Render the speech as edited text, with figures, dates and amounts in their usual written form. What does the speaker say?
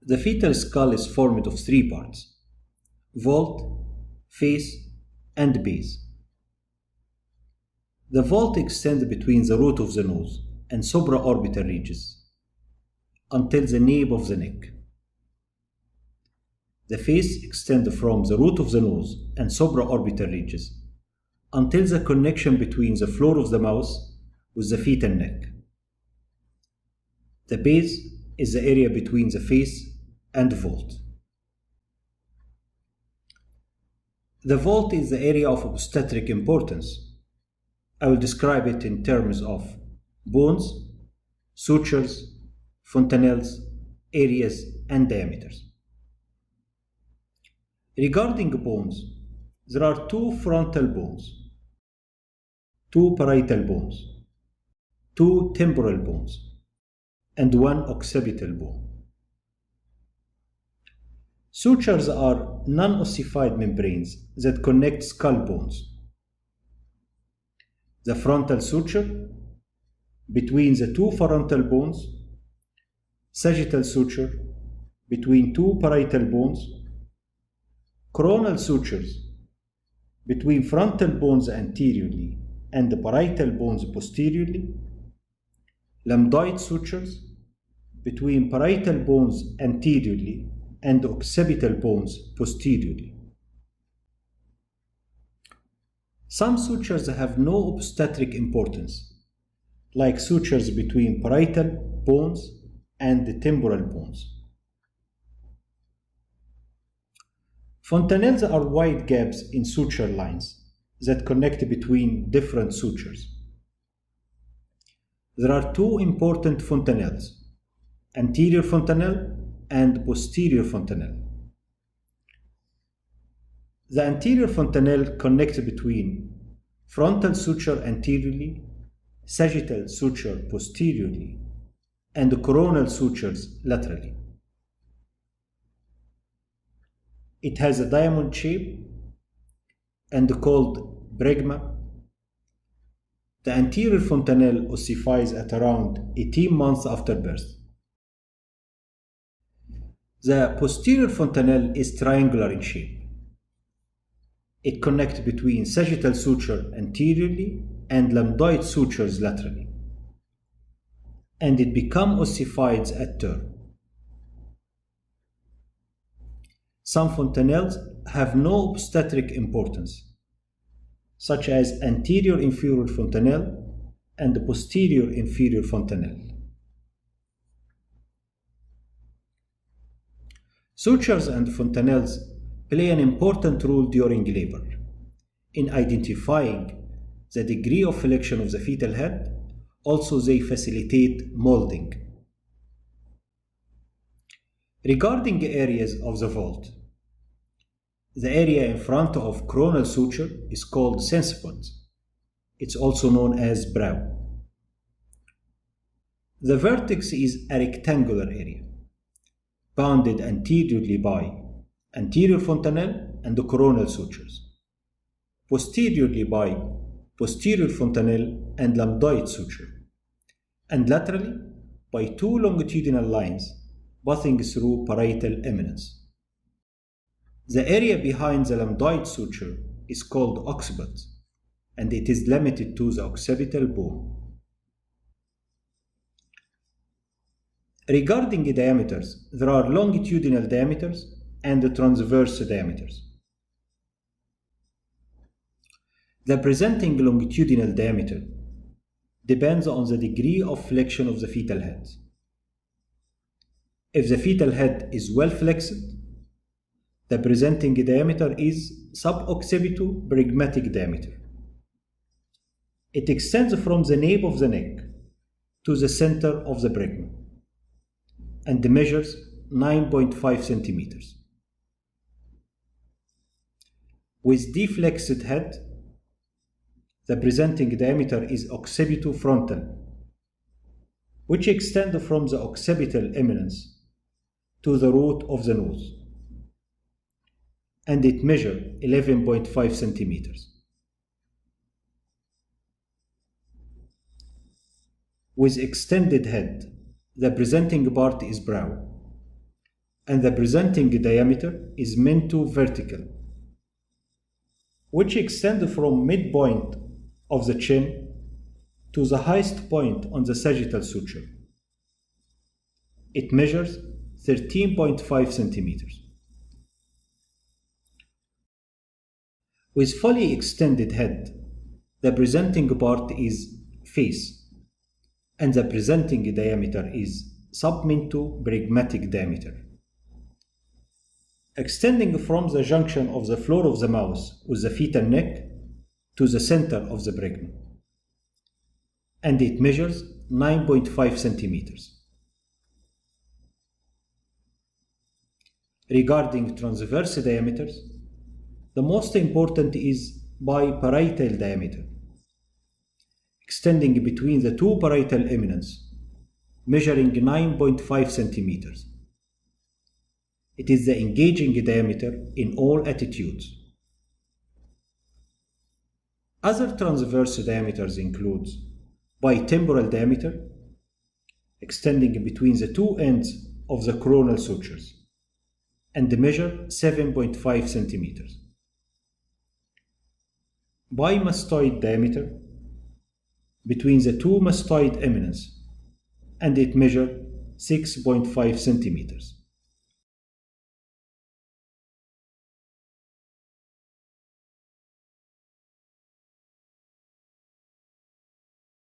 The fetal skull is formed of three parts: vault, face, and base. The vault extends between the root of the nose and supraorbital ridges until the nape of the neck. The face extends from the root of the nose and supraorbital ridges until the connection between the floor of the mouth with the fetal neck. The base is the area between the face and vault. The vault is the area of obstetric importance. I will describe it in terms of bones, sutures, fontanelles, areas, and diameters. Regarding bones, there are two frontal bones, two parietal bones, two temporal bones, and one occipital bone. Sutures are non-ossified membranes that connect skull bones. The frontal suture between the two frontal bones, sagittal suture between two parietal bones, coronal sutures between frontal bones anteriorly and the parietal bones posteriorly, lambdoid sutures between parietal bones anteriorly and occipital bones posteriorly. Some sutures have no obstetric importance, like sutures between parietal bones and the temporal bones. Fontanelles are wide gaps in suture lines that connect between different sutures. There are two important fontanelles, anterior fontanelle and posterior fontanelle. The anterior fontanelle connects between frontal suture anteriorly, sagittal suture posteriorly, and coronal sutures laterally. It has a diamond shape and called bregma. The anterior fontanelle ossifies at around 18 months after birth. The posterior fontanelle is triangular in shape. It connects between sagittal suture anteriorly and lambdoid sutures laterally, and it becomes ossified at term. Some fontanelles have no obstetric importance, such as anterior inferior fontanelle and the posterior inferior fontanelle. Sutures and fontanelles play an important role during labor in identifying the degree of flexion of the fetal head. Also, they facilitate molding. Regarding areas of the vault, the area in front of coronal suture is called sensipont. It's also known as brow. The vertex is a rectangular area, bounded anteriorly by anterior fontanelle and the coronal sutures, posteriorly by posterior fontanelle and lambdoid suture, and laterally by two longitudinal lines passing through parietal eminence. The area behind the lambdoid suture is called occiput, and it is limited to the occipital bone. Regarding the diameters, there are longitudinal diameters and the transverse diameters. The presenting longitudinal diameter depends on the degree of flexion of the fetal head. If the fetal head is well flexed, the presenting diameter is suboccipito-bregmatic diameter. It extends from the nape of the neck to the center of the bregma and measures 9.5 centimeters. With deflexed head, the presenting diameter is occipito-frontal, which extends from the occipital eminence to the root of the nose, and it measures 11.5 centimeters. With extended head, the presenting part is brow, and the presenting diameter is meant to vertical, which extend from midpoint of the chin to the highest point on the sagittal suture. It measures 13.5 centimeters. With fully extended head, the presenting part is face, and the presenting diameter is subminto pragmatic diameter. Extending from the junction of the floor of the mouth with the fetal neck to the center of the bregma, and it measures 9.5 centimeters. Regarding transverse diameters, the most important is biparietal diameter, extending between the two parietal eminences, measuring 9.5 centimeters. It is the engaging diameter in all attitudes. Other transverse diameters include bitemporal diameter, extending between the two ends of the coronal sutures, and measure 7.5 centimeters. Bimastoid diameter, between the two mastoid eminences, and it measures 6.5 centimeters.